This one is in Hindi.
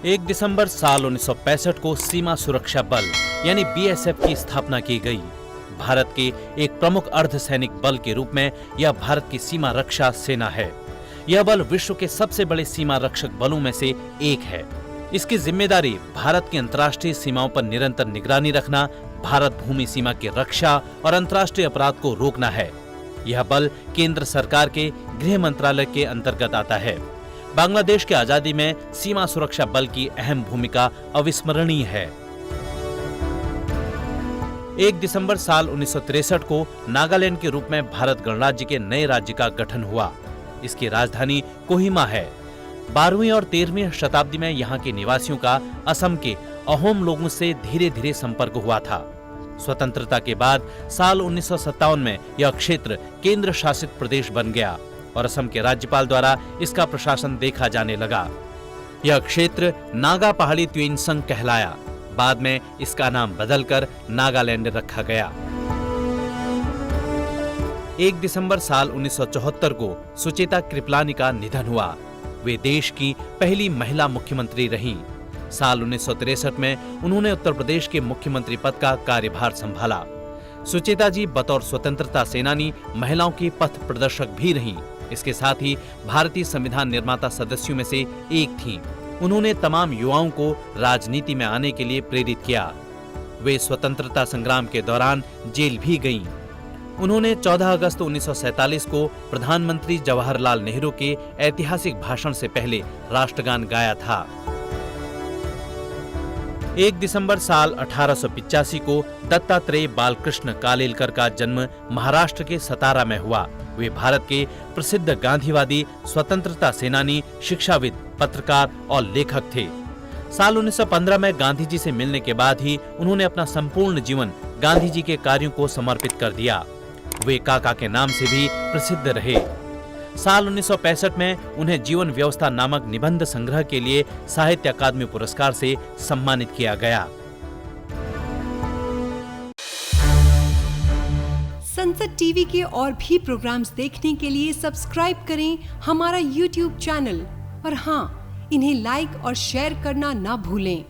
1 दिसंबर साल 1965 को सीमा सुरक्षा बल यानी बीएसएफ की स्थापना की गई। भारत के एक प्रमुख अर्धसैनिक बल के रूप में यह भारत की सीमा रक्षा सेना है। यह बल विश्व के सबसे बड़े सीमा रक्षक बलों में से एक है। इसकी जिम्मेदारी भारत की अंतर्राष्ट्रीय सीमाओं पर निरंतर निगरानी रखना, भारत भूमि सीमा की रक्षा और अंतर्राष्ट्रीय अपराध को रोकना है। यह बल केंद्र सरकार के गृह मंत्रालय के अंतर्गत आता है। बांग्लादेश की आजादी में सीमा सुरक्षा बल की अहम भूमिका अविस्मरणीय है। 1 दिसंबर साल 1963 को नागालैंड के रूप में भारत गणराज्य के नए राज्य का गठन हुआ। इसकी राजधानी कोहिमा है। 12वीं और 13वीं शताब्दी में यहाँ के निवासियों का असम के अहोम लोगों से धीरे धीरे संपर्क हुआ था। स्वतंत्रता के बाद साल 1957 में यह क्षेत्र केंद्र शासित प्रदेश बन गया और असम के राज्यपाल द्वारा इसका प्रशासन देखा जाने लगा। यह क्षेत्र नागा पहाड़ी त्वेनसंग कहलाया। बाद में इसका नाम बदलकर नागालैंड रखा गया। 1 दिसंबर साल 1974 को सुचेता कृपलानी का निधन हुआ। वे देश की पहली महिला मुख्यमंत्री रहीं। साल 1963 में उन्होंने उत्तर प्रदेश के मुख्यमंत्री पद का कार्यभार संभाला। सुचेता जी बतौर स्वतंत्रता सेनानी महिलाओं की पथ प्रदर्शक भी रहीं। इसके साथ ही भारतीय संविधान निर्माता सदस्यों में से एक थीं। उन्होंने तमाम युवाओं को राजनीति में आने के लिए प्रेरित किया। वे स्वतंत्रता संग्राम के दौरान जेल भी गईं। उन्होंने 14 अगस्त 1947 को प्रधानमंत्री जवाहरलाल नेहरू के ऐतिहासिक भाषण से पहले राष्ट्रगान गाया था। 1 दिसंबर साल 1885 को दत्तात्रेय बालकृष्ण कालेलकर का जन्म महाराष्ट्र के सतारा में हुआ। वे भारत के प्रसिद्ध गांधीवादी, स्वतंत्रता सेनानी, शिक्षाविद, पत्रकार और लेखक थे। साल 1915 में गांधी जी से मिलने के बाद ही उन्होंने अपना संपूर्ण जीवन गांधी जी के कार्यों को समर्पित कर दिया। वे काका के नाम से भी प्रसिद्ध रहे। साल 1965 में उन्हें जीवन व्यवस्था नामक निबंध संग्रह के लिए साहित्य अकादमी पुरस्कार से सम्मानित किया गया। संसद टीवी के और भी प्रोग्राम्स देखने के लिए सब्सक्राइब करें हमारा YouTube चैनल और हाँ, इन्हें लाइक और शेयर करना ना भूलें।